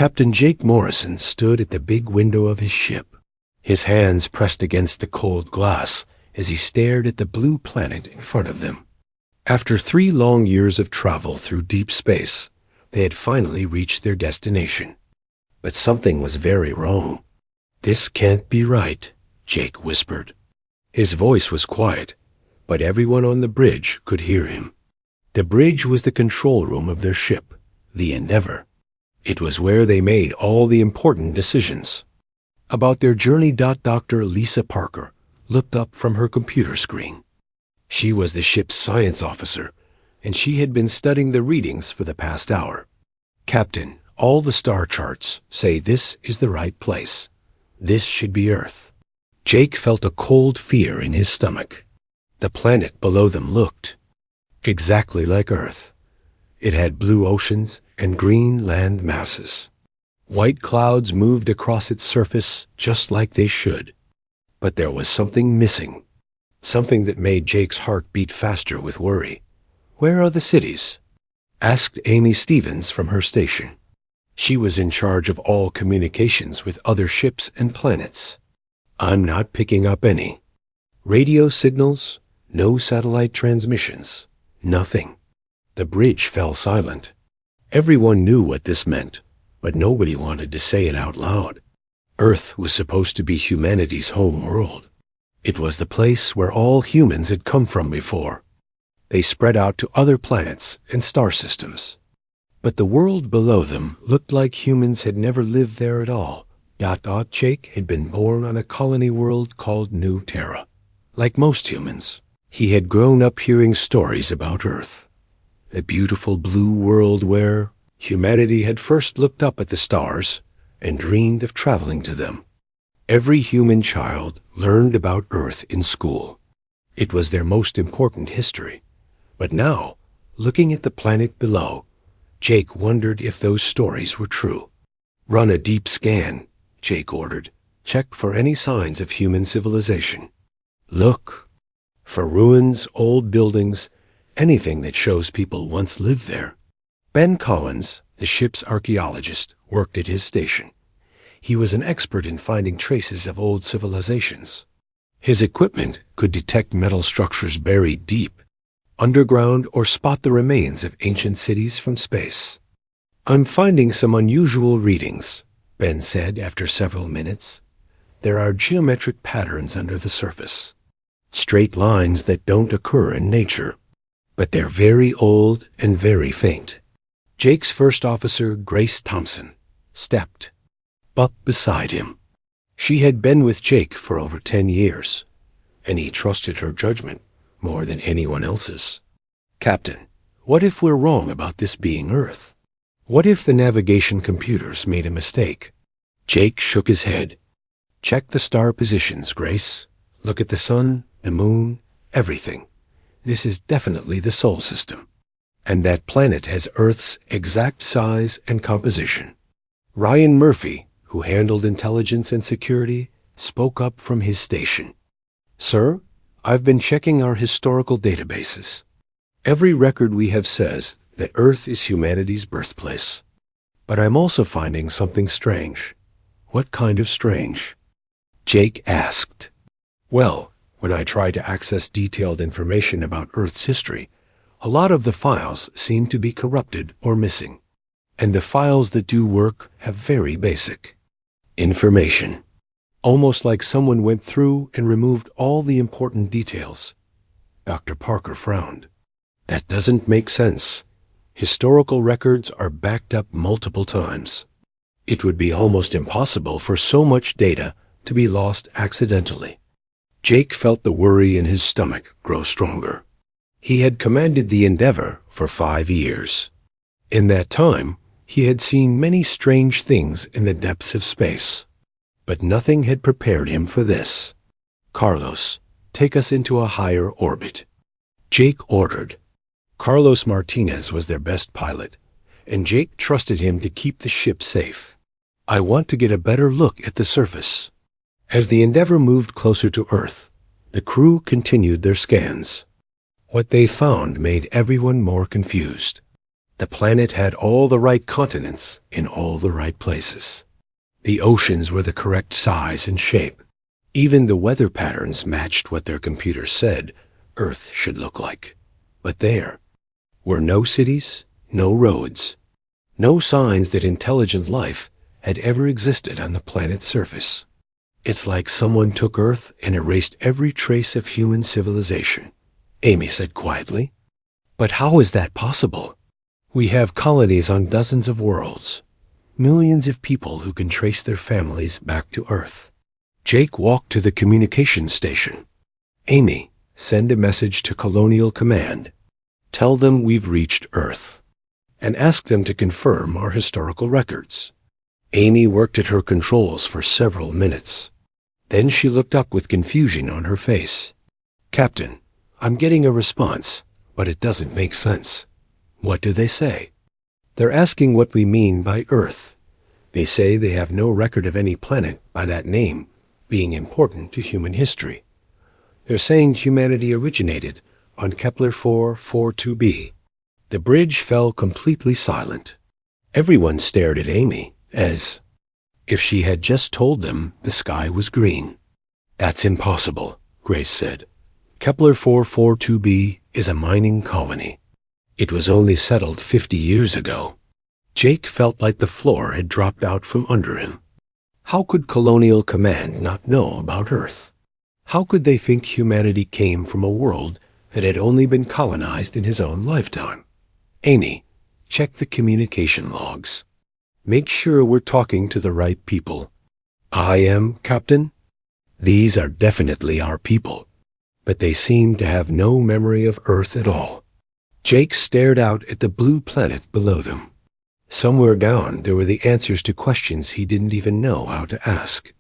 Captain Jake Morrison stood at the big window of his ship, his hands pressed against the cold glass as he stared at the blue planet in front of them. After 3 long years of travel through deep space, they had finally reached their destination. But something was very wrong. "This can't be right," Jake whispered. His voice was quiet, but everyone on the bridge could hear him. The bridge was the control room of their ship, the Endeavor. It was where they made all the important decisions about their journey. Dr. Lisa Parker looked up from her computer screen. She was the ship's science officer, and she had been studying the readings for the past hour. "Captain, all the star charts say this is the right place. This should be Earth." Jake felt a cold fear in his stomach. The planet below them looked exactly like Earth. It had blue oceans and green land masses. White clouds moved across its surface just like they should. But there was something missing, something that made Jake's heart beat faster with worry. "Where are the cities?" asked Amy Stevens from her station. She was in charge of all communications with other ships and planets. "I'm not picking up any. Radio signals, no satellite transmissions, nothing." The bridge fell silent. Everyone knew what this meant, but nobody wanted to say it out loud. Earth was supposed to be humanity's home world. It was the place where all humans had come from before. They spread out to other planets and star systems. But the world below them looked like humans had never lived there at all. Jake had been born on a colony world called New Terra. Like most humans, he had grown up hearing stories about Earth, a beautiful blue world where humanity had first looked up at the stars and dreamed of traveling to them. Every human child learned about Earth in school. It was their most important history. But now, looking at the planet below, Jake wondered if those stories were true. "Run a deep scan," Jake ordered. "Check for any signs of human civilization. Look for ruins, old buildings, anything that shows people once lived there." Ben Collins, the ship's archaeologist, worked at his station. He was an expert in finding traces of old civilizations. His equipment could detect metal structures buried deep underground or spot the remains of ancient cities from space. "I'm finding some unusual readings," Ben said after several minutes. "There are geometric patterns under the surface, straight lines that don't occur in nature, but they're very old and very faint." Jake's first officer, Grace Thompson, stepped up beside him. She had been with Jake for over 10 years, and he trusted her judgment more than anyone else's. "Captain, what if we're wrong about this being Earth? What if the navigation computers made a mistake?" Jake shook his head. "Check the star positions, Grace. Look at the sun, the moon, everything. This is definitely the Sol system. And that planet has Earth's exact size and composition." Ryan Murphy, who handled intelligence and security, spoke up from his station. "Sir, I've been checking our historical databases. Every record we have says that Earth is humanity's birthplace. But I'm also finding something strange." "What kind of strange?" Jake asked. "Well, when I try to access detailed information about Earth's history, a lot of the files seem to be corrupted or missing. And the files that do work have very basic information. Almost like someone went through and removed all the important details." Dr. Parker frowned. "That doesn't make sense. Historical records are backed up multiple times. It would be almost impossible for so much data to be lost accidentally." Jake felt the worry in his stomach grow stronger. He had commanded the Endeavor for 5 years. In that time, he had seen many strange things in the depths of space. But nothing had prepared him for this. "Carlos, take us into a higher orbit," Jake ordered. Carlos Martinez was their best pilot, and Jake trusted him to keep the ship safe. "I want to get a better look at the surface." As the Endeavor moved closer to Earth, the crew continued their scans. What they found made everyone more confused. The planet had all the right continents in all the right places. The oceans were the correct size and shape. Even the weather patterns matched what their computer said Earth should look like. But there were no cities, no roads, no signs that intelligent life had ever existed on the planet's surface. It's like someone took Earth and erased every trace of human civilization, Amy said quietly. But how is that possible? We have colonies on dozens of worlds, millions of people who can trace their families back to Earth. Jake walked to the communications station. Amy, send a message to Colonial Command. Tell them we've reached Earth, and ask them to confirm our historical records. Amy worked at her controls for several minutes. Then she looked up with confusion on her face. Captain, I'm getting a response, but it doesn't make sense. What do they say? They're asking what we mean by Earth. They say they have no record of any planet by that name being important to human history. They're saying humanity originated on Kepler 442b. The bridge fell completely silent. Everyone stared at Amy as if she had just told them the sky was green. That's impossible, Grace said. Kepler 442b is a mining colony. It was only settled 50 years ago. Jake felt like the floor had dropped out from under him. How could Colonial Command not know about Earth? How could they think humanity came from a world that had only been colonized in his own lifetime? Amy, check the communication logs. Make sure we're talking to the right people. I am, Captain. These are definitely our people, but they seem to have no memory of Earth at all. Jake stared out at the blue planet below them. Somewhere down there were the answers to questions he didn't even know how to ask.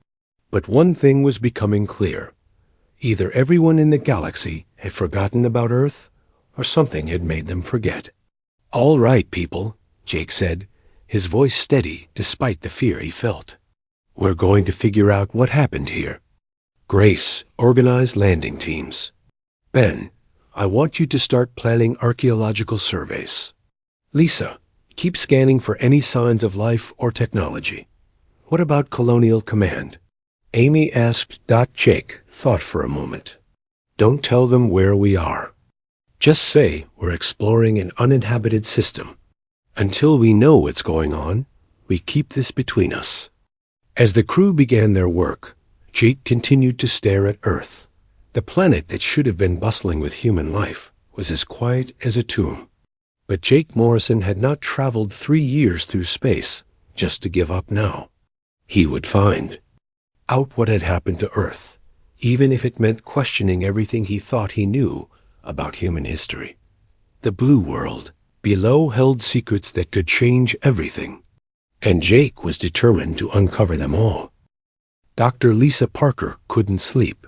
But one thing was becoming clear. Either everyone in the galaxy had forgotten about Earth, or something had made them forget. All right, people, Jake said, his voice steady despite the fear he felt. We're going to figure out what happened here. Grace, organize landing teams. Ben, I want you to start planning archaeological surveys. Lisa, keep scanning for any signs of life or technology. What about Colonial Command? Amy asked. Jake thought for a moment. Don't tell them where we are. Just say we're exploring an uninhabited system. Until we know what's going on, we keep this between us. As the crew began their work, Jake continued to stare at Earth. The planet that should have been bustling with human life was as quiet as a tomb. But Jake Morrison had not traveled 3 years through space just to give up now. He would find out what had happened to Earth, even if it meant questioning everything he thought he knew about human history. The blue world below held secrets that could change everything, and Jake was determined to uncover them all. Dr. Lisa Parker couldn't sleep.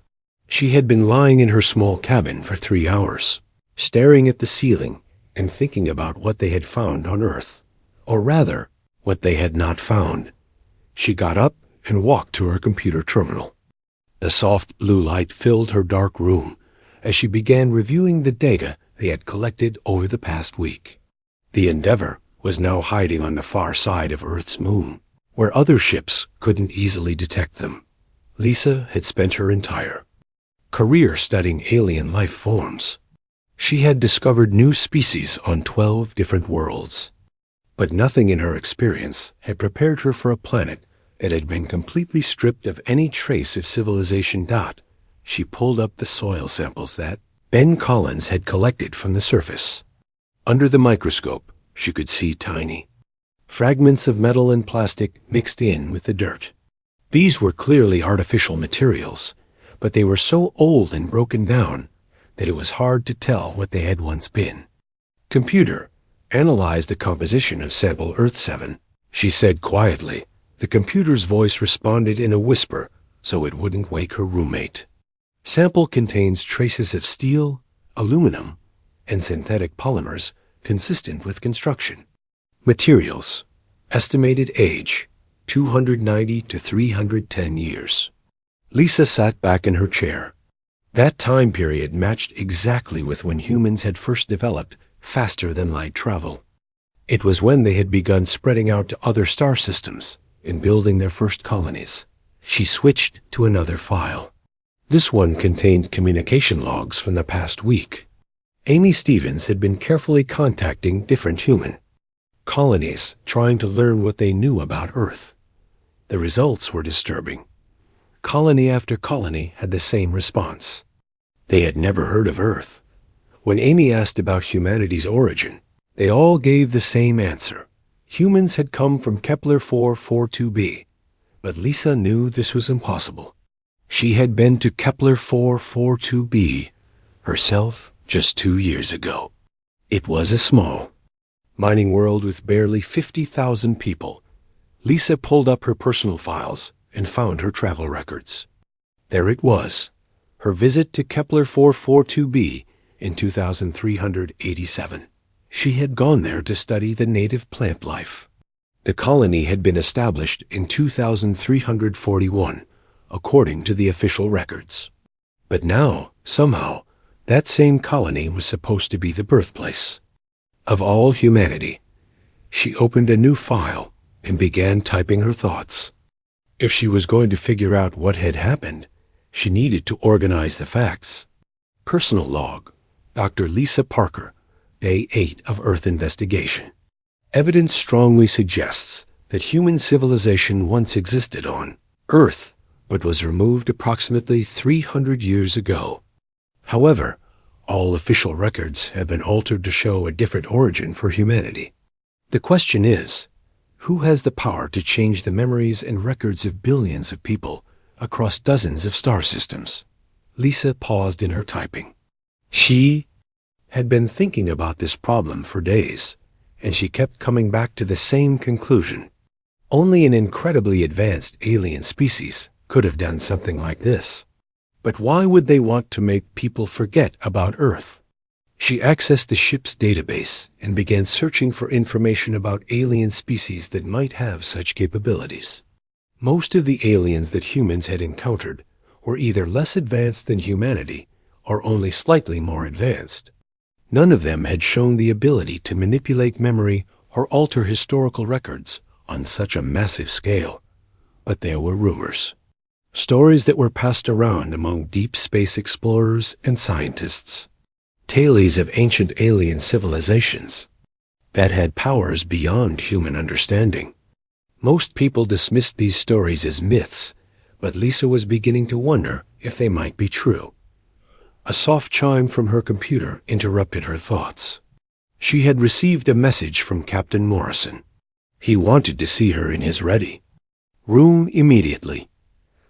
She had been lying in her small cabin for 3 hours, staring at the ceiling and thinking about what they had found on Earth, or rather, what they had not found. She got up and walked to her computer terminal. The soft blue light filled her dark room as she began reviewing the data they had collected over the past week. The Endeavour was now hiding on the far side of Earth's moon, where other ships couldn't easily detect them. Lisa had spent her entire career studying alien life forms. She had discovered new species on 12 different worlds. But nothing in her experience had prepared her for a planet that had been completely stripped of any trace of civilization. She pulled up the soil samples that Ben Collins had collected from the surface. Under the microscope, she could see tiny fragments of metal and plastic mixed in with the dirt. These were clearly artificial materials, but they were so old and broken down that it was hard to tell what they had once been. Computer, analyze the composition of sample Earth 7, she said quietly. The computer's voice responded in a whisper so it wouldn't wake her roommate. Sample contains traces of steel, aluminum, and synthetic polymers consistent with construction. Materials, estimated age, 290 to 310 years. Lisa sat back in her chair. That time period matched exactly with when humans had first developed faster-than-light travel. It was when they had begun spreading out to other star systems and building their first colonies. She switched to another file. This one contained communication logs from the past week. Amy Stevens had been carefully contacting different human colonies, trying to learn what they knew about Earth. The results were disturbing. Colony after colony had the same response. They had never heard of Earth. When Amy asked about humanity's origin, they all gave the same answer. Humans had come from Kepler 442b, but Lisa knew this was impossible. She had been to Kepler 442b herself just 2 years ago. It was a small mining world with barely 50,000 people. Lisa pulled up her personal files and found her travel records. There it was, her visit to Kepler 442b in 2387. She had gone there to study the native plant life. The colony had been established in 2341, according to the official records. But now, somehow, that same colony was supposed to be the birthplace of all humanity. She opened a new file and began typing her thoughts. If she was going to figure out what had happened, she needed to organize the facts. Personal log, Dr. Lisa Parker, Day 8 of Earth investigation. Evidence strongly suggests that human civilization once existed on Earth, but was removed approximately 300 years ago. However, all official records have been altered to show a different origin for humanity. The question is, who has the power to change the memories and records of billions of people across dozens of star systems? Lisa paused in her typing. She had been thinking about this problem for days, and she kept coming back to the same conclusion. Only an incredibly advanced alien species could have done something like this. But why would they want to make people forget about Earth? She accessed the ship's database and began searching for information about alien species that might have such capabilities. Most of the aliens that humans had encountered were either less advanced than humanity or only slightly more advanced. None of them had shown the ability to manipulate memory or alter historical records on such a massive scale. But there were rumors. Stories that were passed around among deep space explorers and scientists. Tales of ancient alien civilizations that had powers beyond human understanding. Most people dismissed these stories as myths, but Lisa was beginning to wonder if they might be true. A soft chime from her computer interrupted her thoughts. She had received a message from Captain Morrison. He wanted to see her in his ready room immediately.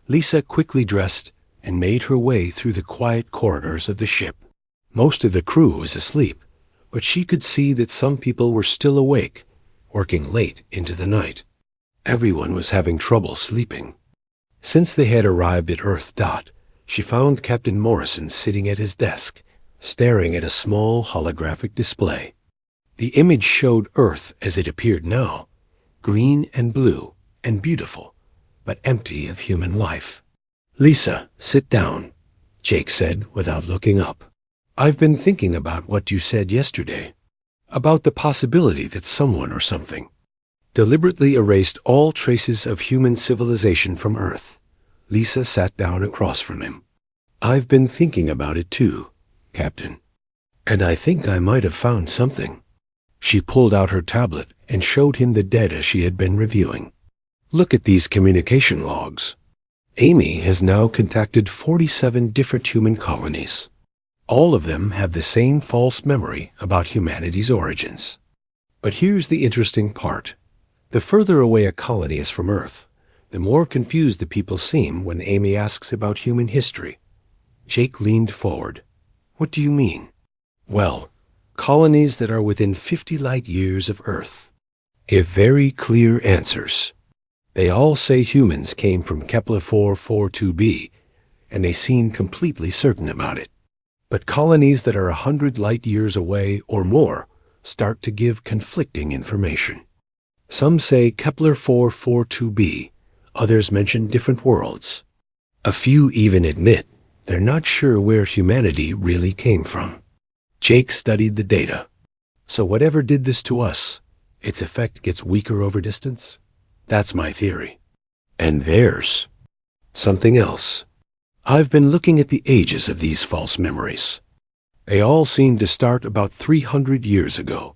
Lisa quickly dressed and made her way through the quiet corridors of the ship. Most of the crew was asleep, but she could see that some people were still awake, working late into the night. Everyone was having trouble sleeping. Since they had arrived at Earth Dot, she found Captain Morrison sitting at his desk, staring at a small holographic display. The image showed Earth as it appeared now, green and blue and beautiful, but empty of human life. "Lisa, sit down," Jake said without looking up. "I've been thinking about what you said yesterday, about the possibility that someone or something deliberately erased all traces of human civilization from Earth." Lisa sat down across from him. "I've been thinking about it too, Captain, and I think I might have found something." She pulled out her tablet and showed him the data she had been reviewing. "Look at these communication logs. Amy has now contacted 47 different human colonies. All of them have the same false memory about humanity's origins. But here's the interesting part. The further away a colony is from Earth, the more confused the people seem when Amy asks about human history." Jake leaned forward. "What do you mean?" "Well, colonies that are within 50 light years of Earth give very clear answers. They all say humans came from Kepler 442b, and they seem completely certain about it. But colonies that are 100 light years away or more start to give conflicting information. Some say Kepler 442b, others mention different worlds. A few even admit they're not sure where humanity really came from." Jake studied the data. "So whatever did this to us its effect gets weaker over distance? That's my theory. And there's something else. I've been looking at the ages of these false memories. They all seem to start about 300 years ago.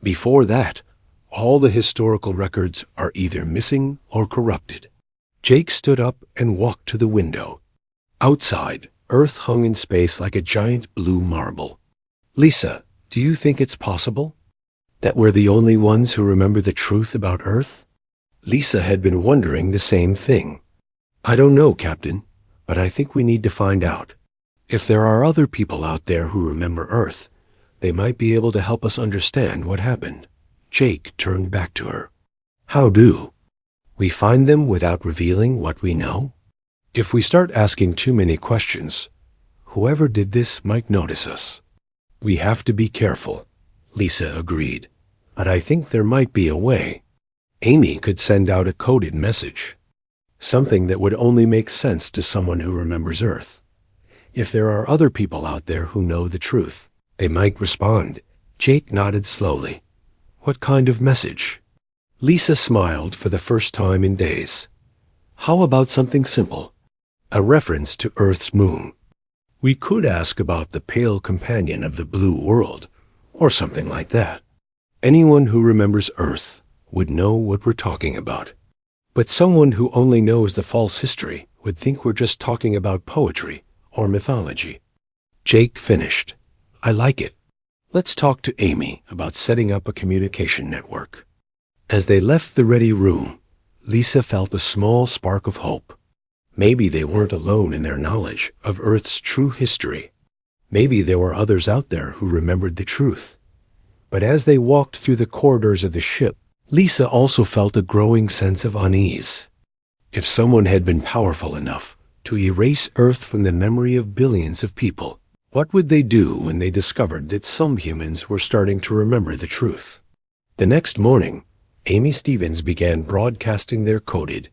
Before that, all the historical records are either missing or corrupted. Jake stood up and walked to the window. Outside, Earth hung in space like a giant blue marble. Lisa, do you think it's possible that we're the only ones who remember the truth about Earth? Lisa had been wondering the same thing. I don't know, Captain, but I think we need to find out. If there are other people out there who remember Earth, they might be able to help us understand what happened. Jake turned back to her. How do we find them without revealing what we know? If we start asking too many questions, whoever did this might notice us. We have to be careful, Lisa agreed. But I think there might be a way. Amy could send out a coded message. Something that would only make sense to someone who remembers Earth. If there are other people out there who know the truth, they might respond. Jake nodded slowly. What kind of message? Lisa smiled for the first time in days. How about something simple? A reference to Earth's moon. We could ask about the pale companion of the blue world, or something like that. Anyone who remembers Earth would know what we're talking about. But someone who only knows the false history would think we're just talking about poetry or mythology. Jake finished. I like it. Let's talk to Amy about setting up a communication network. As they left the ready room, Lisa felt a small spark of hope. Maybe they weren't alone in their knowledge of Earth's true history. Maybe there were others out there who remembered the truth. But as they walked through the corridors of the ship, Lisa also felt a growing sense of unease. If someone had been powerful enough to erase Earth from the memory of billions of people, what would they do when they discovered that some humans were starting to remember the truth? The next morning, Amy Stevens began broadcasting their coded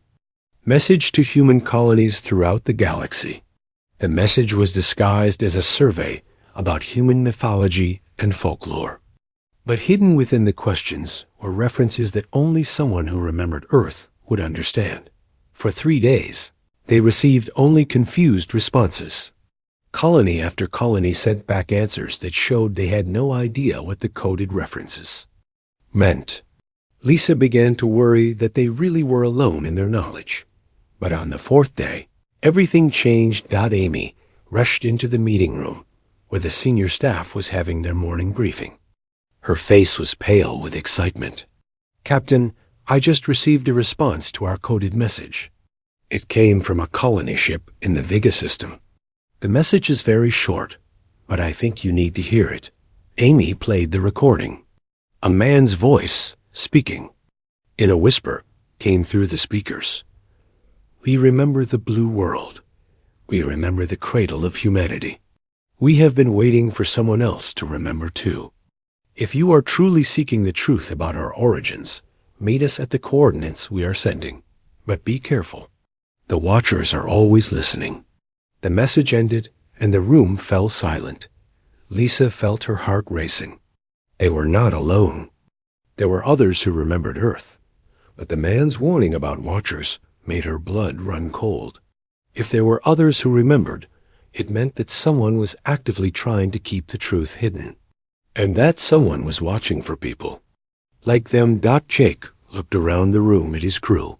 message to human colonies throughout the galaxy. The message was disguised as a survey about human mythology and folklore. But hidden within the questions were references that only someone who remembered Earth would understand. For 3 days, they received only confused responses. Colony after colony sent back answers that showed they had no idea what the coded references meant. Lisa began to worry that they really were alone in their knowledge. But on the 4th day, everything changed. Amy rushed into the meeting room, where the senior staff was having their morning briefing. Her face was pale with excitement. Captain, I just received a response to our coded message. It came from a colony ship in the Vega system. The message is very short, but I think you need to hear it. Amy played the recording. A man's voice, speaking, in a whisper, came through the speakers. We remember the blue world. We remember the cradle of humanity. We have been waiting for someone else to remember too. If you are truly seeking the truth about our origins, meet us at the coordinates we are sending. But be careful. The Watchers are always listening. The message ended, and the room fell silent. Lisa felt her heart racing. They were not alone. There were others who remembered Earth, but the man's warning about Watchers made her blood run cold. If there were others who remembered, it meant that someone was actively trying to keep the truth hidden. And that someone was watching for people like them. Jake looked around the room at his crew.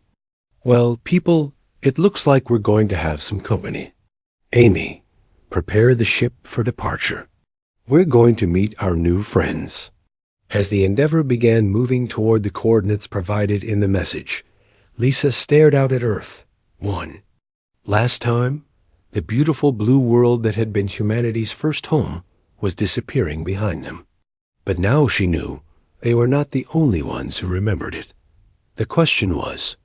Well, people, it looks like we're going to have some company. Amy, prepare the ship for departure. We're going to meet our new friends. As the Endeavor began moving toward the coordinates provided in the message, Lisa stared out at Earth. 1. Last time, the beautiful blue world that had been humanity's first home was disappearing behind them. But now she knew they were not the only ones who remembered it. The question was,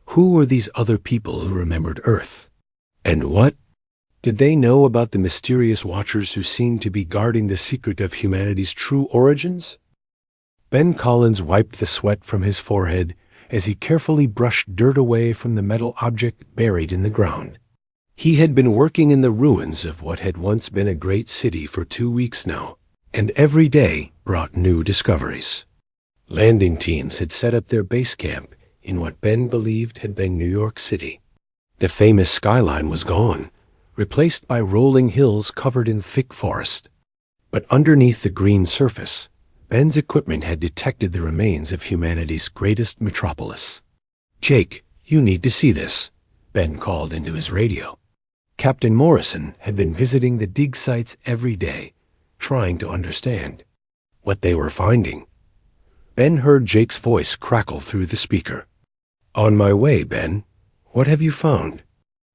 who were these other people who remembered Earth? And what did they know about the mysterious Watchers who seemed to be guarding the secret of humanity's true origins? Ben Collins wiped the sweat from his forehead as he carefully brushed dirt away from the metal object buried in the ground. He had been working in the ruins of what had once been a great city for 2 weeks now, and every day brought new discoveries. Landing teams had set up their base camp in what Ben believed had been New York City. The famous skyline was gone, replaced by rolling hills covered in thick forest. But underneath the green surface, Ben's equipment had detected the remains of humanity's greatest metropolis. "Jake, you need to see this," Ben called into his radio. Captain Morrison had been visiting the dig sites every day, trying to understand what they were finding. Ben heard Jake's voice crackle through the speaker. "On my way, Ben. What have you found?"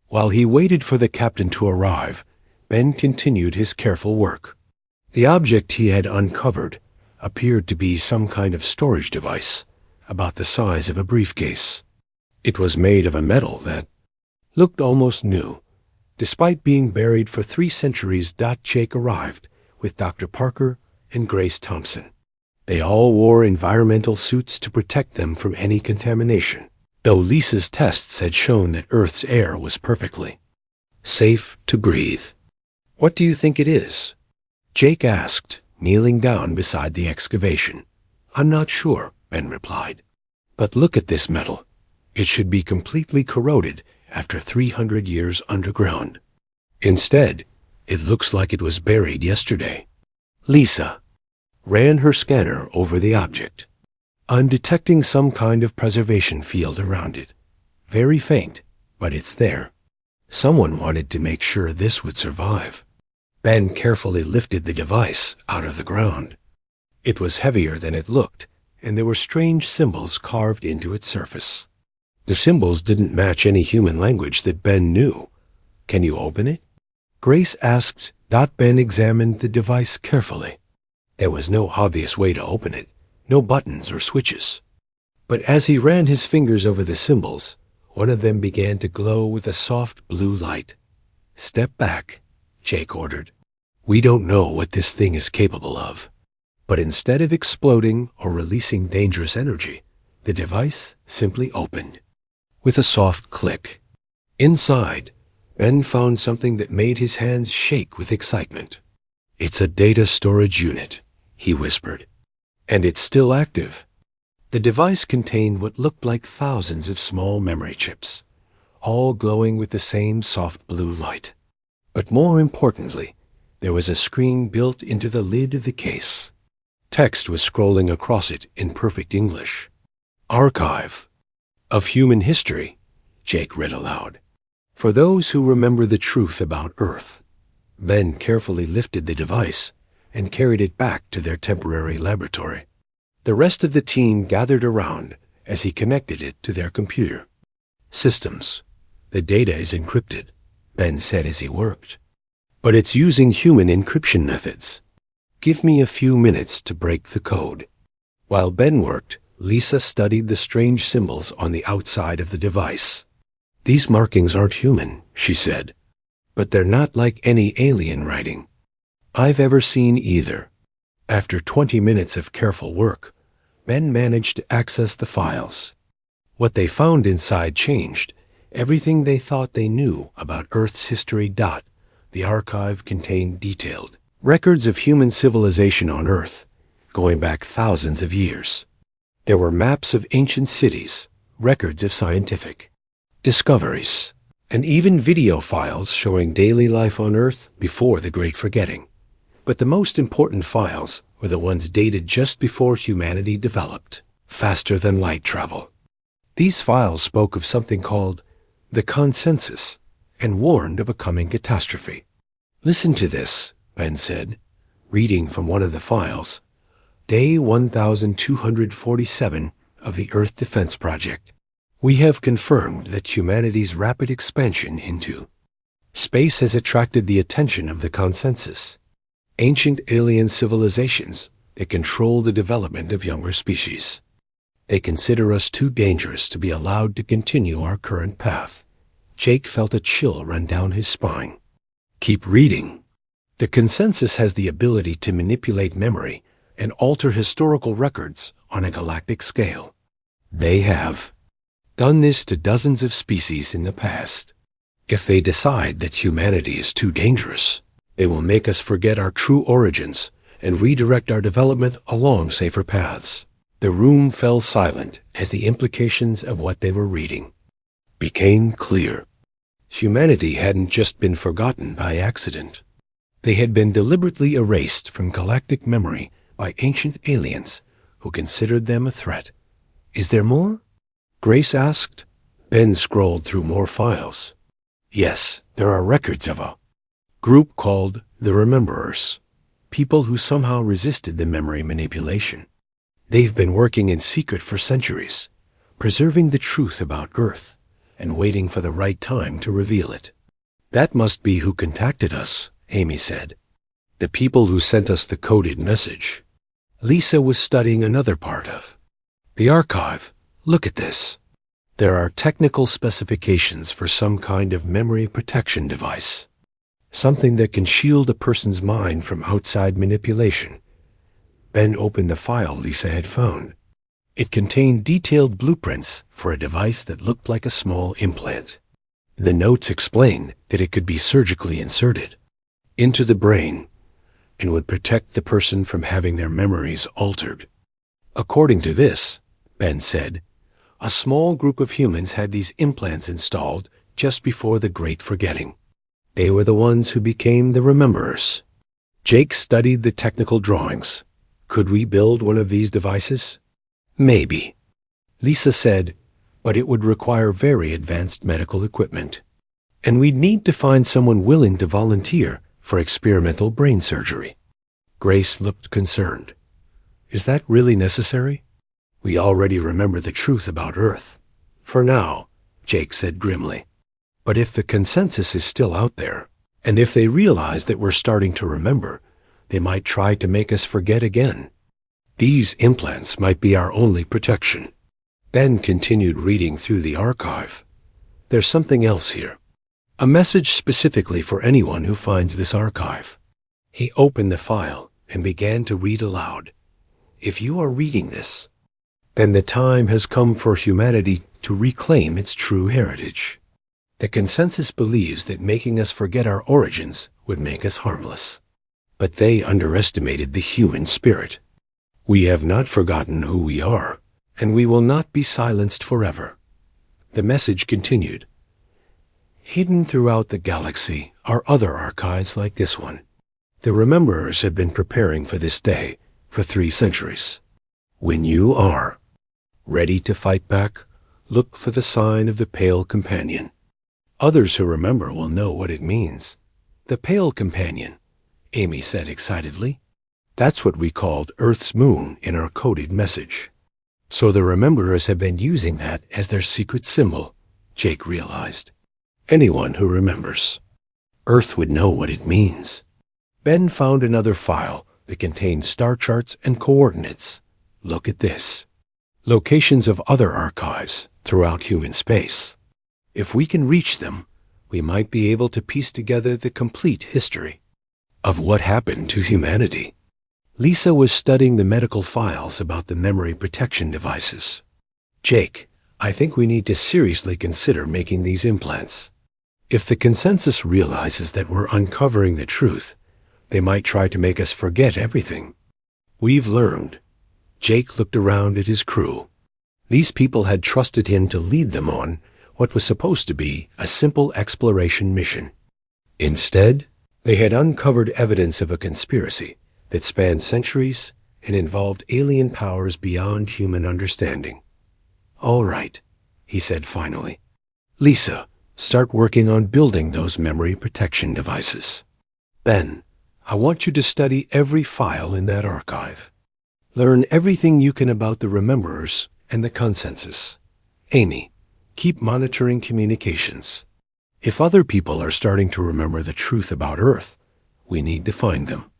While he waited for the captain to arrive, Ben continued his careful work. The object he had uncovered appeared to be some kind of storage device, about the size of a briefcase. It was made of a metal that looked almost new. Despite being buried for 3 centuries, Jake arrived with Dr. Parker and Grace Thompson. They all wore environmental suits to protect them from any contamination, though Lisa's tests had shown that Earth's air was perfectly safe to breathe. "What do you think it is?" Jake asked, kneeling down beside the excavation. "I'm not sure," Ben replied. "But look at this metal. It should be completely corroded after 300 years underground. Instead, it looks like it was buried yesterday." Lisa ran her scanner over the object. "I'm detecting some kind of preservation field around it. Very faint, but it's there. Someone wanted to make sure this would survive." Ben carefully lifted the device out of the ground. It was heavier than it looked, and there were strange symbols carved into its surface. The symbols didn't match any human language that Ben knew. "Can you open it?" Grace asked. Ben examined the device carefully. There was no obvious way to open it, no buttons or switches. But as he ran his fingers over the symbols, one of them began to glow with a soft blue light. "Step back," Jake ordered. "We don't know what this thing is capable of." But instead of exploding or releasing dangerous energy, the device simply opened. With a soft click. Inside, Ben found something that made his hands shake with excitement. "It's a data storage unit," he whispered. "And it's still active." The device contained what looked like thousands of small memory chips, all glowing with the same soft blue light. But more importantly, there was a screen built into the lid of the case. Text was scrolling across it in perfect English. "Archive of Human History," Jake read aloud. "For those who remember the truth about Earth." Ben carefully lifted the device and carried it back to their temporary laboratory. The rest of the team gathered around as he connected it to their computer. "Systems. The data is encrypted," Ben said as he worked. "But it's using human encryption methods. Give me a few minutes to break the code." While Ben worked, Lisa studied the strange symbols on the outside of the device. "These markings aren't human," she said. "But they're not like any alien writing I've ever seen either." After 20 minutes of careful work, Ben managed to access the files. What they found inside changed everything they thought they knew about Earth's history. The archive contained detailed records of human civilization on Earth, going back thousands of years. There were maps of ancient cities, records of scientific discoveries, and even video files showing daily life on Earth before the Great Forgetting. But the most important files were the ones dated just before humanity developed, faster than light travel. These files spoke of something called the consensus and warned of a coming catastrophe. "Listen to this," Ben said, reading from one of the files. "Day 1247 of the Earth Defense Project. We have confirmed that humanity's rapid expansion into space has attracted the attention of the consensus, ancient alien civilizations that control the development of younger species. They consider us too dangerous to be allowed to continue our current path." Jake felt a chill run down his spine. "Keep reading." "The consensus has the ability to manipulate memory and alter historical records on a galactic scale. They have done this to dozens of species in the past. If they decide that humanity is too dangerous, they will make us forget our true origins and redirect our development along safer paths." The room fell silent as the implications of what they were reading became clear. Humanity hadn't just been forgotten by accident. They had been deliberately erased from galactic memory by ancient aliens who considered them a threat. Is there more? Grace asked. Ben scrolled through more files. Yes, there are records of a group called the Rememberers, people who somehow resisted the memory manipulation. They've been working in secret for centuries, preserving the truth about Earth and waiting for the right time to reveal it. That must be who contacted us, Amy said. The people who sent us the coded message. Lisa was studying another part of the archive. Look at this. There are technical specifications for some kind of memory protection device. Something that can shield a person's mind from outside manipulation. Ben opened the file Lisa had found. It contained detailed blueprints for a device that looked like a small implant. The notes explained that it could be surgically inserted into the brain and would protect the person from having their memories altered. According to this, Ben said, a small group of humans had these implants installed just before the Great Forgetting. They were the ones who became the Rememberers. Jake studied the technical drawings. Could we build one of these devices? Maybe. Lisa said, but it would require very advanced medical equipment. And we'd need to find someone willing to volunteer for experimental brain surgery. Grace looked concerned. Is that really necessary? We already remember the truth about Earth. For now, Jake said grimly. But if the consensus is still out there, and if they realize that we're starting to remember, they might try to make us forget again. These implants might be our only protection. Ben continued reading through the archive. There's something else here. A message specifically for anyone who finds this archive. He opened the file and began to read aloud. If you are reading this, then the time has come for humanity to reclaim its true heritage. The consensus believes that making us forget our origins would make us harmless. But they underestimated the human spirit. We have not forgotten who we are, and we will not be silenced forever. The message continued. Hidden throughout the galaxy are other archives like this one. The Rememberers have been preparing for this day for 3 centuries. When you are ready to fight back, look for the sign of the Pale Companion. Others who remember will know what it means. The Pale Companion, Amy said excitedly. That's what we called Earth's moon in our coded message. So the Rememberers have been using that as their secret symbol, Jake realized. Anyone who remembers. Earth would know what it means. Ben found another file that contained star charts and coordinates. Look at this. Locations of other archives throughout human space. If we can reach them, we might be able to piece together the complete history of what happened to humanity. Lisa was studying the medical files about the memory protection devices. Jake, I think we need to seriously consider making these implants. If the consensus realizes that we're uncovering the truth, they might try to make us forget everything we've learned. Jake looked around at his crew. These people had trusted him to lead them on what was supposed to be a simple exploration mission. Instead, they had uncovered evidence of a conspiracy that spanned centuries and involved alien powers beyond human understanding. All right, he said finally. Lisa, start working on building those memory protection devices. Ben, I want you to study every file in that archive. Learn everything you can about the Rememberers and the consensus. Amy, keep monitoring communications. If other people are starting to remember the truth about Earth, we need to find them.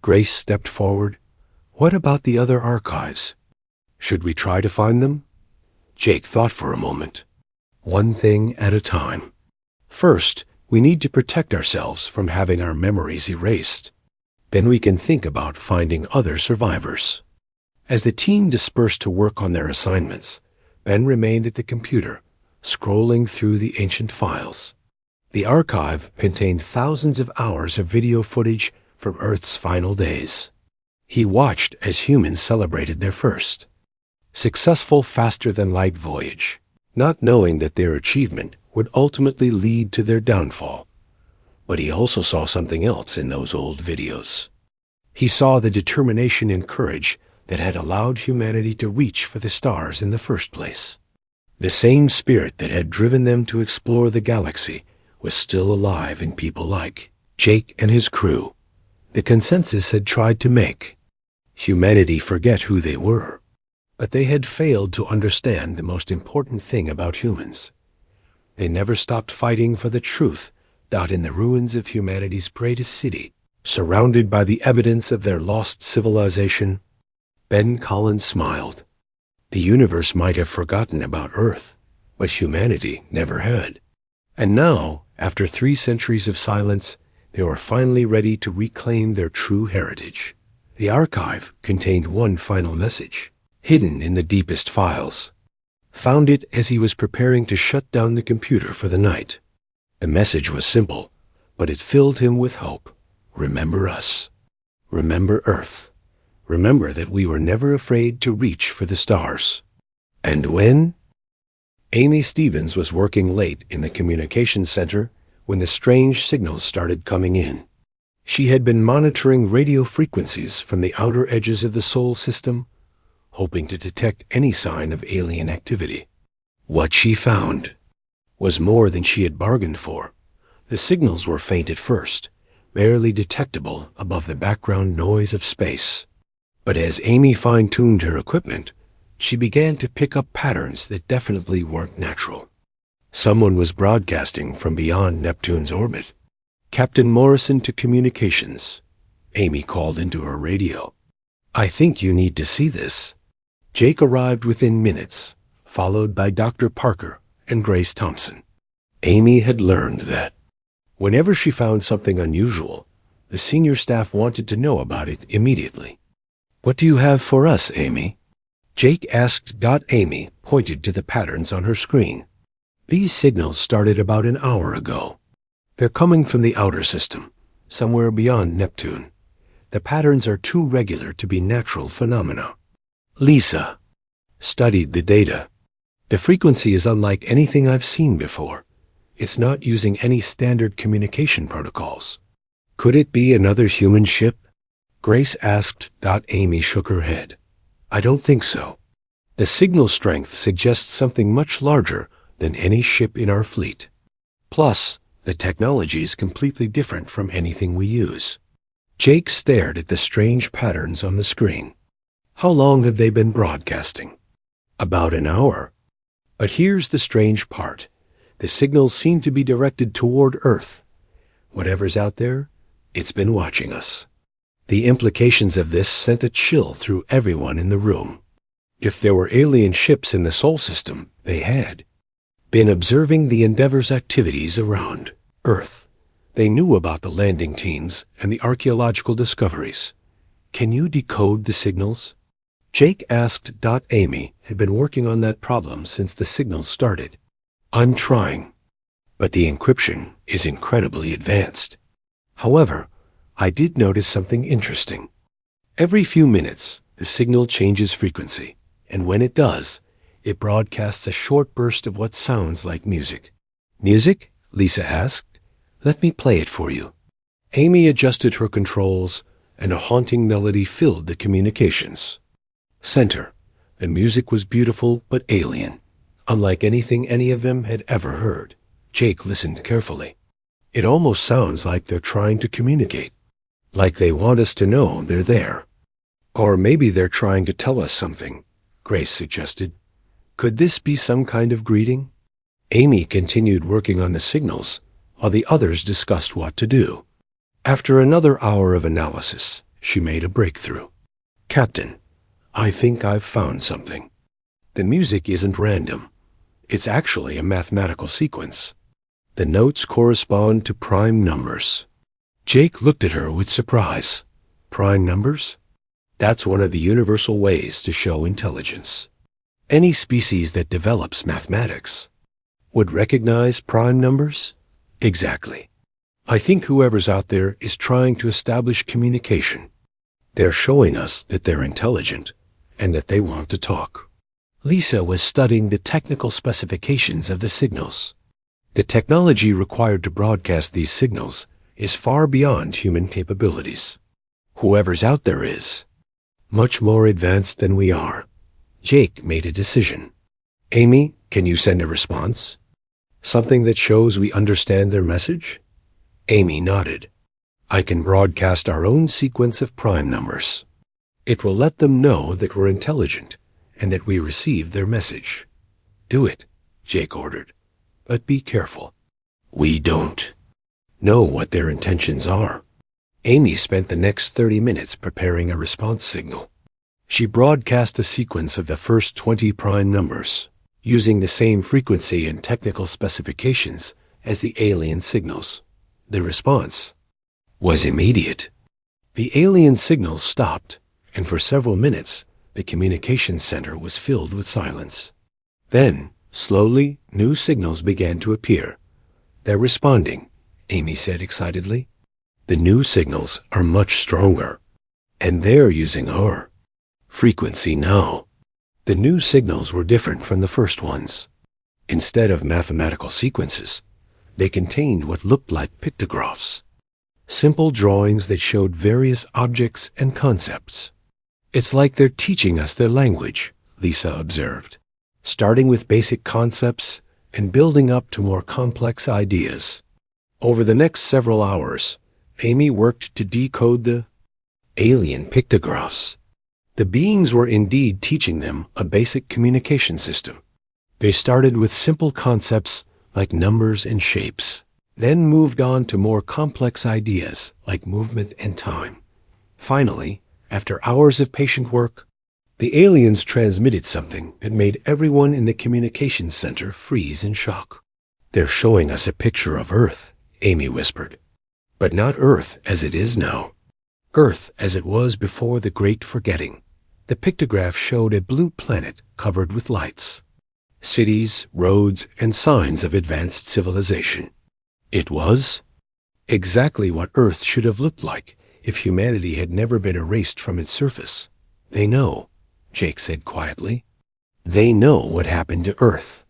Grace stepped forward. What about the other archives? Should we try to find them? Jake thought for a moment. One thing at a time. First, we need to protect ourselves from having our memories erased. Then we can think about finding other survivors. As the team dispersed to work on their assignments, Ben remained at the computer, scrolling through the ancient files. The archive contained thousands of hours of video footage from Earth's final days. He watched as humans celebrated their first successful faster-than-light voyage, not knowing that their achievement would ultimately lead to their downfall. But he also saw something else in those old videos. He saw the determination and courage that had allowed humanity to reach for the stars in the first place. The same spirit that had driven them to explore the galaxy was still alive in people like Jake and his crew. The consensus had tried to make humanity forget who they were, but they had failed to understand the most important thing about humans. They never stopped fighting for the truth out in the ruins of humanity's greatest city, surrounded by the evidence of their lost civilization. Ben Collins smiled. The universe might have forgotten about Earth, but humanity never had. And now, after 3 centuries of silence, they were finally ready to reclaim their true heritage. The archive contained one final message, hidden in the deepest files. Found it as he was preparing to shut down the computer for the night. The message was simple, but it filled him with hope. Remember us. Remember Earth. Remember that we were never afraid to reach for the stars. And when? Amy Stevens was working late in the communications center when the strange signals started coming in. She had been monitoring radio frequencies from the outer edges of the Sol system, hoping to detect any sign of alien activity. What she found was more than she had bargained for. The signals were faint at first, barely detectable above the background noise of space. But as Amy fine-tuned her equipment, she began to pick up patterns that definitely weren't natural. Someone was broadcasting from beyond Neptune's orbit. Captain Morrison to communications. Amy called into her radio. I think you need to see this. Jake arrived within minutes, followed by Dr. Parker and Grace Thompson. Amy had learned that whenever she found something unusual, the senior staff wanted to know about it immediately. What do you have for us, Amy? Jake asked. Amy pointed to the patterns on her screen. These signals started about an hour ago. They're coming from the outer system, somewhere beyond Neptune. The patterns are too regular to be natural phenomena. Lisa studied the data. The frequency is unlike anything I've seen before. It's not using any standard communication protocols. Could it be another human ship? Grace asked. Amy shook her head. I don't think so. The signal strength suggests something much larger than any ship in our fleet. Plus, the technology is completely different from anything we use. Jake stared at the strange patterns on the screen. How long have they been broadcasting? About an hour. But here's the strange part. The signals seem to be directed toward Earth. Whatever's out there, it's been watching us. The implications of this sent a chill through everyone in the room. If there were alien ships in the Sol system, they had been observing the Endeavor's activities around Earth. They knew about the landing teams and the archaeological discoveries. Can you decode the signals? Jake asked. Amy had been working on that problem since the signals started. I'm trying, but the encryption is incredibly advanced. However, I did notice something interesting. Every few minutes, the signal changes frequency, and when it does, it broadcasts a short burst of what sounds like music. Music? Lisa asked. Let me play it for you. Amy adjusted her controls, and a haunting melody filled the communications center. The music was beautiful but alien, unlike anything any of them had ever heard. Jake listened carefully. It almost sounds like they're trying to communicate, like they want us to know they're there. Or maybe they're trying to tell us something, Grace suggested. Could this be some kind of greeting? Amy continued working on the signals, while the others discussed what to do. After another hour of analysis, she made a breakthrough. Captain, I think I've found something. The music isn't random. It's actually a mathematical sequence. The notes correspond to prime numbers. Jake looked at her with surprise. Prime numbers? That's one of the universal ways to show intelligence. Any species that develops mathematics would recognize prime numbers? Exactly. I think whoever's out there is trying to establish communication. They're showing us that they're intelligent and that they want to talk. Lisa was studying the technical specifications of the signals. The technology required to broadcast these signals is far beyond human capabilities. Whoever's out there is much more advanced than we are. Jake made a decision. Amy, can you send a response? Something that shows we understand their message? Amy nodded. I can broadcast our own sequence of prime numbers. It will let them know that we're intelligent and that we received their message. Do it, Jake ordered. But be careful. We don't know what their intentions are. Amy spent the next 30 minutes preparing a response signal. She broadcast a sequence of the first 20 prime numbers, using the same frequency and technical specifications as the alien signals. The response was immediate. The alien signals stopped, and for several minutes, the communications center was filled with silence. Then, slowly, new signals began to appear. They're responding, Amy said excitedly. The new signals are much stronger, and they're using our frequency now. The new signals were different from the first ones. Instead of mathematical sequences, they contained what looked like pictographs, simple drawings that showed various objects and concepts. It's like they're teaching us their language, Lisa observed, starting with basic concepts and building up to more complex ideas. Over the next several hours, Amy worked to decode the alien pictographs. The beings were indeed teaching them a basic communication system. They started with simple concepts like numbers and shapes, then moved on to more complex ideas like movement and time. Finally, after hours of patient work, the aliens transmitted something that made everyone in the communications center freeze in shock. They're showing us a picture of Earth, Amy whispered. But not Earth as it is now. Earth as it was before the Great Forgetting. The pictograph showed a blue planet covered with lights, cities, roads, and signs of advanced civilization. It was exactly what Earth should have looked like if humanity had never been erased from its surface. They know, Jake said quietly. They know what happened to Earth.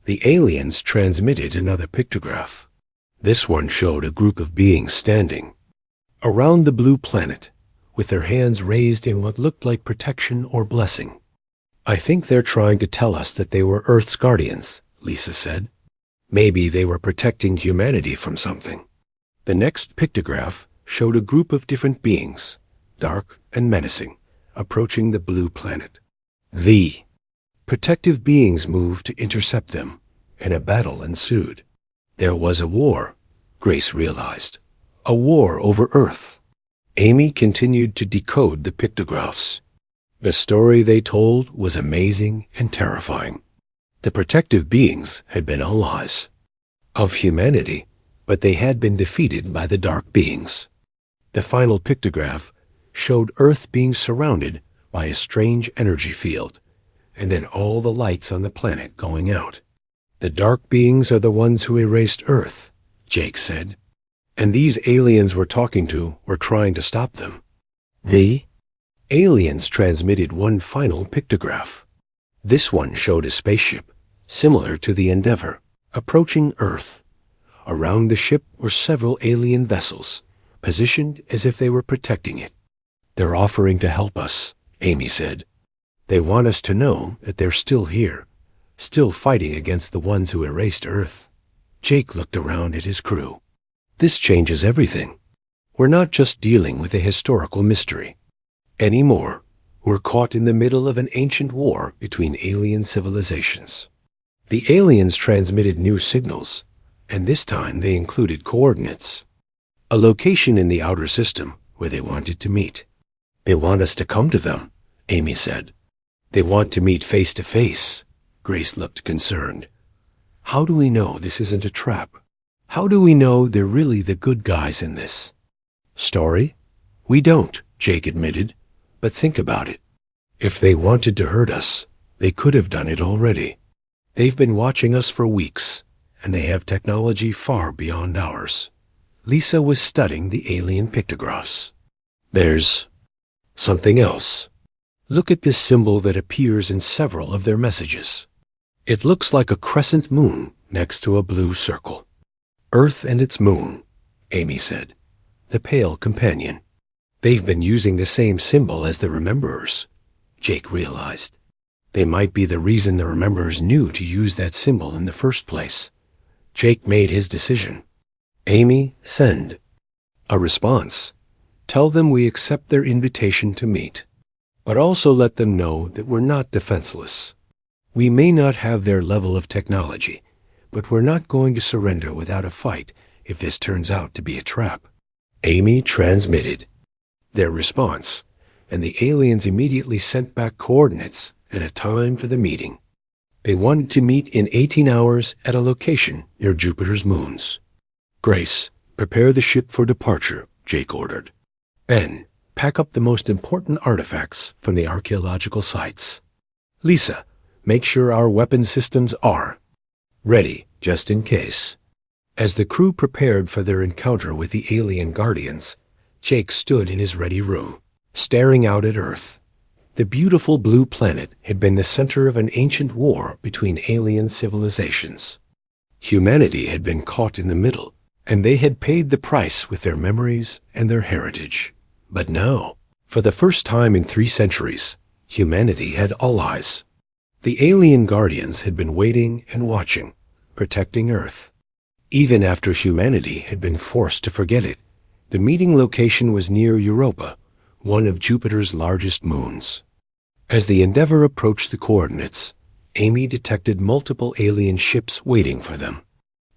The aliens transmitted another pictograph. This one showed a group of beings standing around the blue planet, with their hands raised in what looked like protection or blessing. I think they're trying to tell us that they were Earth's guardians, Lisa said. Maybe they were protecting humanity from something. The next pictograph showed a group of different beings, dark and menacing, approaching the blue planet. The protective beings moved to intercept them, and a battle ensued. There was a war, Grace realized. A war over Earth. Amy continued to decode the pictographs. The story they told was amazing and terrifying. The protective beings had been allies of humanity, but they had been defeated by the dark beings. The final pictograph showed Earth being surrounded by a strange energy field, and then all the lights on the planet going out. The dark beings are the ones who erased Earth, Jake said. And these aliens we're talking to were trying to stop them. The aliens transmitted one final pictograph. This one showed a spaceship, similar to the Endeavour, approaching Earth. Around the ship were several alien vessels, positioned as if they were protecting it. They're offering to help us, Amy said. They want us to know that they're still here, still fighting against the ones who erased Earth. Jake looked around at his crew. This changes everything. We're not just dealing with a historical mystery. Anymore, we're caught in the middle of an ancient war between alien civilizations. The aliens transmitted new signals, and this time they included coordinates. A location in the outer system where they wanted to meet. They want us to come to them, Amy said. They want to meet face to face. Grace looked concerned. How do we know this isn't a trap? How do we know they're really the good guys in this story? We don't, Jake admitted, but think about it. If they wanted to hurt us, they could have done it already. They've been watching us for weeks, and they have technology far beyond ours. Lisa was studying the alien pictographs. There's something else. Look at this symbol that appears in several of their messages. It looks like a crescent moon next to a blue circle. Earth and its moon, Amy said, the pale companion. They've been using the same symbol as the Rememberers, Jake realized. They might be the reason the Rememberers knew to use that symbol in the first place. Jake made his decision. Amy, send. A response. Tell them we accept their invitation to meet, but also let them know that we're not defenseless. We may not have their level of technology, but we're not going to surrender without a fight if this turns out to be a trap. Amy transmitted their response, and the aliens immediately sent back coordinates and a time for the meeting. They wanted to meet in 18 hours at a location near Jupiter's moons. Grace, prepare the ship for departure, Jake ordered. Ben, pack up the most important artifacts from the archaeological sites. Lisa, make sure our weapon systems are ready, just in case. As the crew prepared for their encounter with the alien guardians, Jake stood in his ready room, staring out at Earth. The beautiful blue planet had been the center of an ancient war between alien civilizations. Humanity had been caught in the middle, and they had paid the price with their memories and their heritage. But now, for the first time in 3 centuries, humanity had allies. The alien guardians had been waiting and watching, protecting Earth. Even after humanity had been forced to forget it, the meeting location was near Europa, one of Jupiter's largest moons. As the Endeavour approached the coordinates, Amy detected multiple alien ships waiting for them.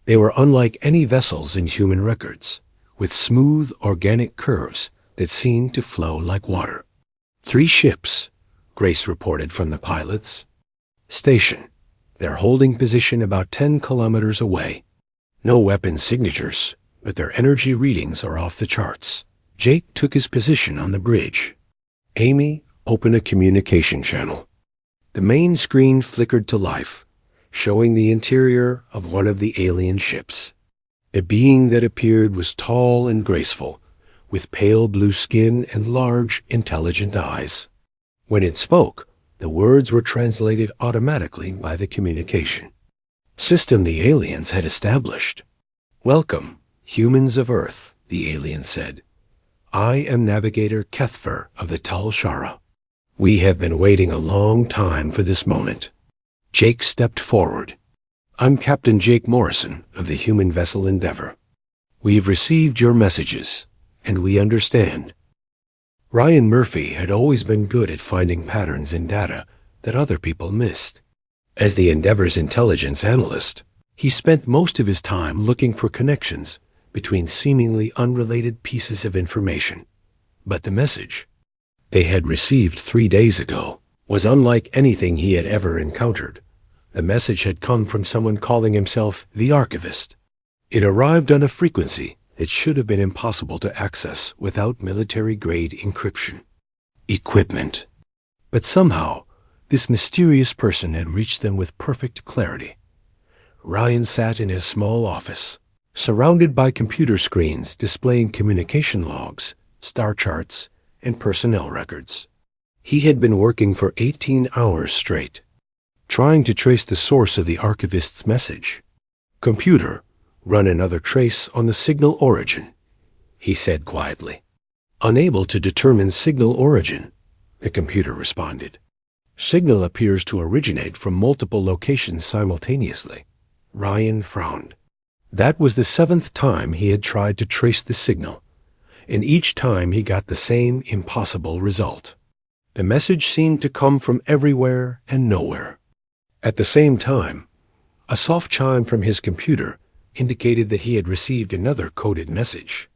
They were unlike any vessels in human records, with smooth, organic curves that seemed to flow like water. 3 ships, Grace reported from the pilots. Station. They're holding position about 10 kilometers away. No weapon signatures, but their energy readings are off the charts. Jake took his position on the bridge. Amy opened a communication channel. The main screen flickered to life, showing the interior of one of the alien ships. The being that appeared was tall and graceful, with pale blue skin and large, intelligent eyes. When it spoke, the words were translated automatically by the communication system the aliens had established. Welcome, humans of Earth, the alien said. I am Navigator Kethfer of the Tal Shara. We have been waiting a long time for this moment. Jake stepped forward. I'm Captain Jake Morrison of the human vessel Endeavour. We've received your messages, and we understand. Ryan Murphy had always been good at finding patterns in data that other people missed. As the Endeavour's intelligence analyst, he spent most of his time looking for connections between seemingly unrelated pieces of information. But the message they had received 3 days ago was unlike anything he had ever encountered. The message had come from someone calling himself the Archivist. It arrived on a frequency that should have been impossible to access without military-grade encryption. Equipment. But somehow, this mysterious person had reached them with perfect clarity. Ryan sat in his small office, surrounded by computer screens displaying communication logs, star charts, and personnel records. He had been working for 18 hours straight, trying to trace the source of the Archivist's message. Computer, run another trace on the signal origin, he said quietly. Unable to determine signal origin, the computer responded. Signal appears to originate from multiple locations simultaneously. Ryan frowned. That was the 7th time he had tried to trace the signal, and each time he got the same impossible result. The message seemed to come from everywhere and nowhere. At the same time, a soft chime from his computer indicated that he had received another coded message.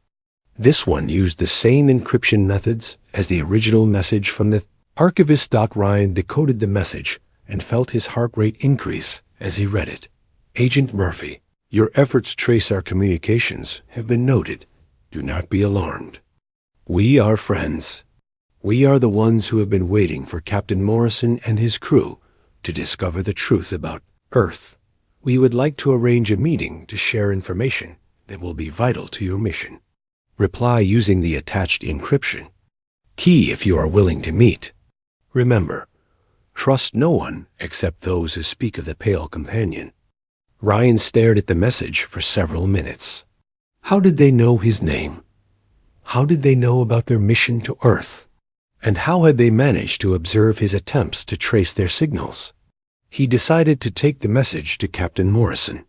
This one used the same encryption methods as the original message from the Archivist. Ryan decoded the message and felt his heart rate increase as he read it. Agent Murphy, your efforts to trace our communications have been noted. Do not be alarmed. We are friends. We are the ones who have been waiting for Captain Morrison and his crew to discover the truth about Earth. We would like to arrange a meeting to share information that will be vital to your mission. Reply using the attached encryption. Key if you are willing to meet. Remember, trust no one except those who speak of the Pale Companion. Ryan stared at the message for several minutes. How did they know his name? How did they know about their mission to Earth? And how had they managed to observe his attempts to trace their signals? He decided to take the message to Captain Morrison.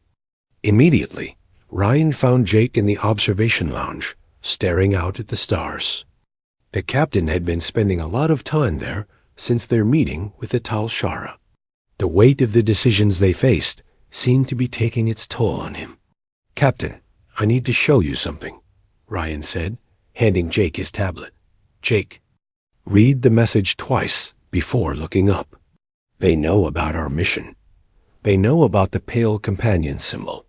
Immediately, Ryan found Jake in the observation lounge, staring out at the stars. The captain had been spending a lot of time there since their meeting with the Tal Shara. The weight of the decisions they faced seemed to be taking its toll on him. "Captain, I need to show you something," Ryan said, handing Jake his tablet. "Jake, read the message twice before looking up. They know about our mission. They know about the Pale Companion symbol.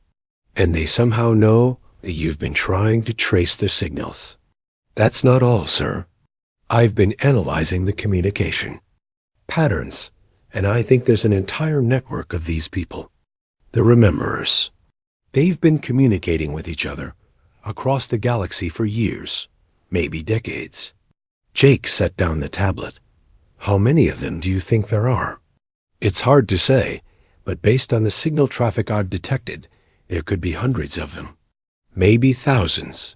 And they somehow know that you've been trying to trace their signals. That's not all, sir. I've been analyzing the communication patterns, and I think there's an entire network of these people, the Rememberers. They've been communicating with each other across the galaxy for years, maybe decades." Jake set down the tablet. "How many of them do you think there are?" "It's hard to say, but based on the signal traffic I've detected, there could be hundreds of them. Maybe thousands.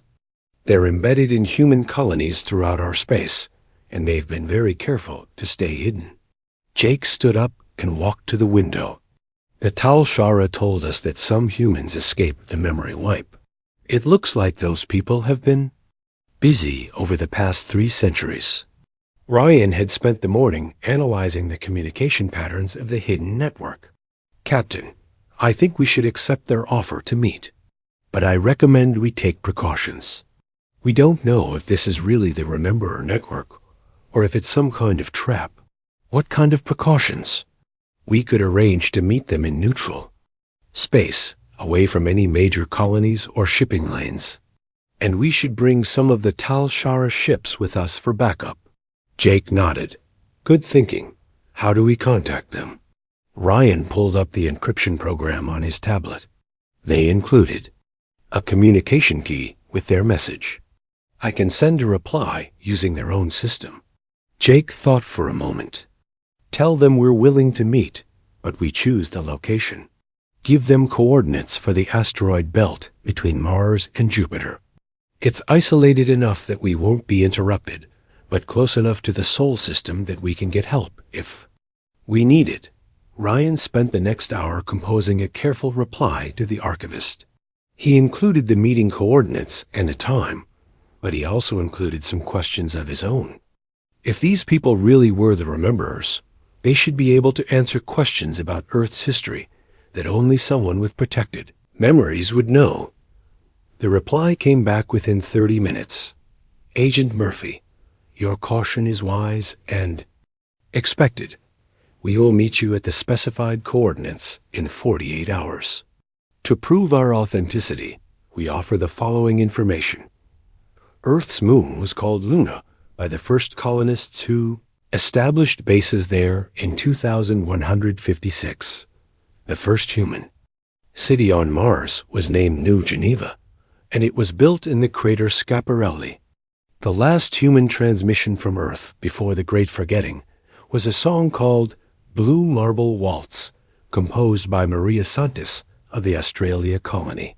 They're embedded in human colonies throughout our space, and they've been very careful to stay hidden." Jake stood up and walked to the window. "The Tal Shara told us that some humans escaped the memory wipe. It looks like those people have been busy over the past 3 centuries. Ryan had spent the morning analyzing the communication patterns of the hidden network. "Captain, I think we should accept their offer to meet, but I recommend we take precautions. We don't know if this is really the Rememberer network, or if it's some kind of trap." "What kind of precautions?" "We could arrange to meet them in neutral space, away from any major colonies or shipping lanes. And we should bring some of the Tal Shara ships with us for backup." Jake nodded. "Good thinking. How do we contact them?" Ryan pulled up the encryption program on his tablet. They included a communication key with their message. "I can send a reply using their own system." Jake thought for a moment. "Tell them we're willing to meet, but we choose the location. Give them coordinates for the asteroid belt between Mars and Jupiter. It's isolated enough that we won't be interrupted, but close enough to the Sol system that we can get help if we need it." Ryan spent the next hour composing a careful reply to the archivist. He included the meeting coordinates and the time, but he also included some questions of his own. If these people really were the Rememberers, they should be able to answer questions about Earth's history that only someone with protected memories would know. The reply came back within 30 minutes. "Agent Murphy, your caution is wise and expected. We will meet you at the specified coordinates in 48 hours. To prove our authenticity, we offer the following information. Earth's moon was called Luna by the first colonists who established bases there in 2156. The first human city on Mars was named New Geneva, and it was built in the crater Schiaparelli. The last human transmission from Earth before the Great Forgetting was a song called Blue Marble Waltz, composed by Maria Santos of the Australia colony.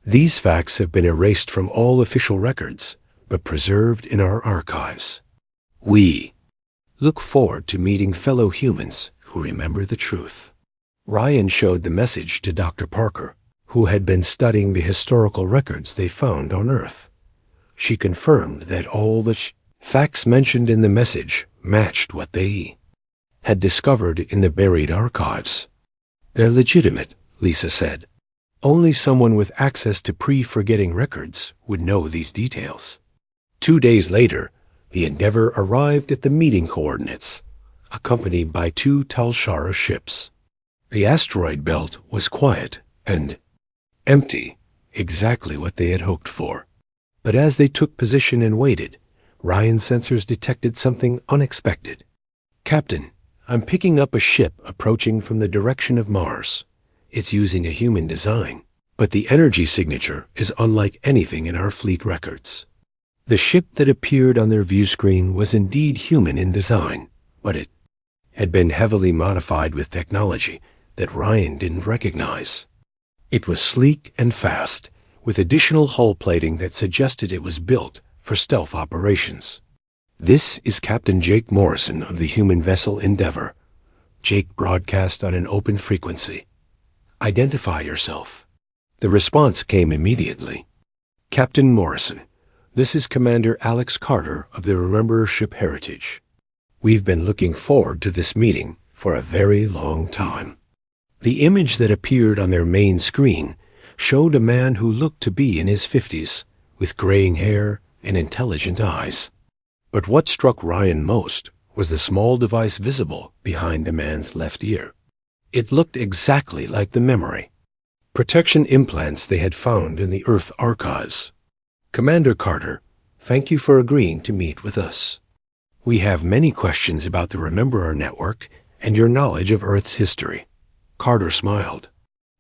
These facts have been erased from all official records, but preserved in our archives. We look forward to meeting fellow humans who remember the truth." Ryan showed the message to Dr. Parker, who had been studying the historical records they found on Earth. She confirmed that all the facts mentioned in the message matched what they had discovered in the buried archives. "They're legitimate," Lisa said. "Only someone with access to pre-forgetting records would know these details." 2 days later, the Endeavour arrived at the meeting coordinates, accompanied by 2 Tal Shara ships. The asteroid belt was quiet and empty, exactly what they had hoped for. But as they took position and waited, Ryan's sensors detected something unexpected. "Captain, I'm picking up a ship approaching from the direction of Mars. It's using a human design, but the energy signature is unlike anything in our fleet records." The ship that appeared on their view screen was indeed human in design, but it had been heavily modified with technology that Ryan didn't recognize. It was sleek and fast, with additional hull plating that suggested it was built for stealth operations. "This is Captain Jake Morrison of the human vessel Endeavor." Jake broadcast on an open frequency. "Identify yourself." The response came immediately. "Captain Morrison, this is Commander Alex Carter of the Rememberer ship Heritage. We've been looking forward to this meeting for a very long time." The image that appeared on their main screen showed a man who looked to be in his 50s, with graying hair and intelligent eyes. But what struck Ryan most was the small device visible behind the man's left ear. It looked exactly like the memory protection implants they had found in the Earth archives. "Commander Carter, thank you for agreeing to meet with us. We have many questions about the Rememberer network and your knowledge of Earth's history." Carter smiled.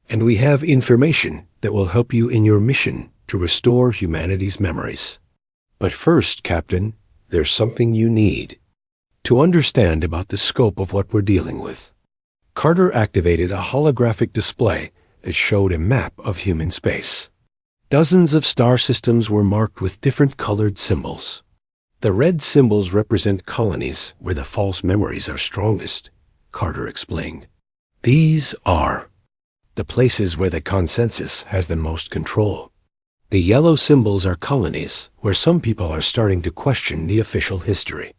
"And we have information that will help you in your mission to restore humanity's memories. But first, Captain, there's something you need to understand about the scope of what we're dealing with." Carter activated a holographic display that showed a map of human space. Dozens of star systems were marked with different colored symbols. "The red symbols represent colonies where the false memories are strongest," Carter explained. "These are the places where the consensus has the most control. The yellow symbols are colonies where some people are starting to question the official history.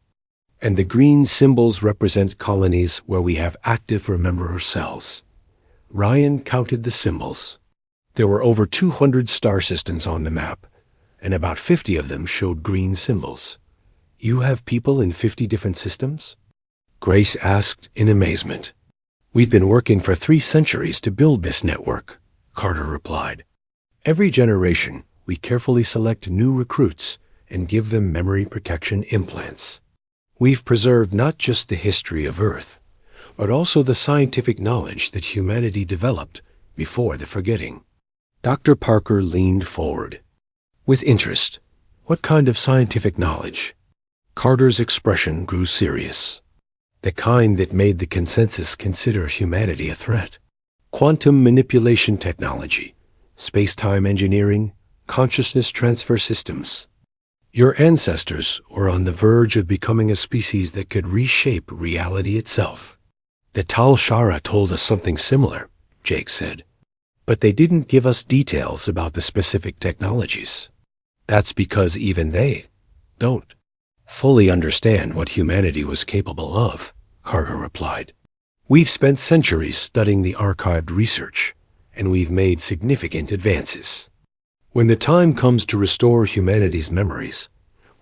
And the green symbols represent colonies where we have active Rememberer cells." Ryan counted the symbols. There were over 200 star systems on the map, and about 50 of them showed green symbols. "You have people in 50 different systems?" Grace asked in amazement. "We've been working for 3 centuries to build this network," Carter replied. "Every generation, we carefully select new recruits and give them memory protection implants. We've preserved not just the history of Earth, but also the scientific knowledge that humanity developed before the forgetting." Dr. Parker leaned forward. With interest, "What kind of scientific knowledge?" Carter's expression grew serious. "The kind that made the consensus consider humanity a threat. Quantum manipulation technology, space-time engineering, consciousness transfer systems. Your ancestors were on the verge of becoming a species that could reshape reality itself." "The Tal Shara told us something similar," Jake said. "But they didn't give us details about the specific technologies." "That's because even they don't fully understand what humanity was capable of," Carter replied. "We've spent centuries studying the archived research, and we've made significant advances. When the time comes to restore humanity's memories,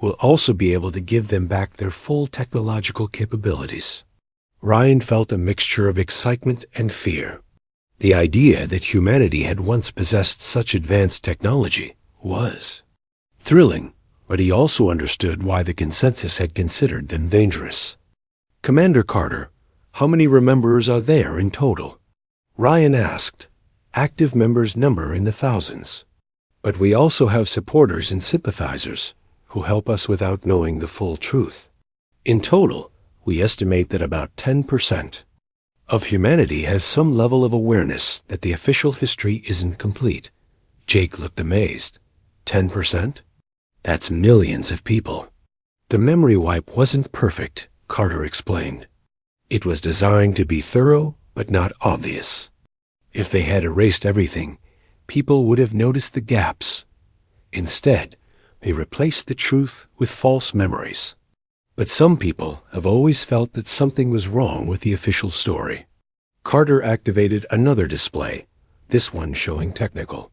we'll also be able to give them back their full technological capabilities." Ryan felt a mixture of excitement and fear. The idea that humanity had once possessed such advanced technology was thrilling, but he also understood why the consensus had considered them dangerous. "Commander Carter, how many Rememberers are there in total?" Ryan asked. "Active members number in the thousands. But we also have supporters and sympathizers who help us without knowing the full truth. In total, we estimate that about 10% of humanity has some level of awareness that the official history isn't complete." Jake looked amazed. 10%? That's millions of people. "The memory wipe wasn't perfect," Carter explained. "It was designed to be thorough, but not obvious. If they had erased everything, people would have noticed the gaps. Instead, they replaced the truth with false memories. But some people have always felt that something was wrong with the official story." Carter activated another display, this one showing technical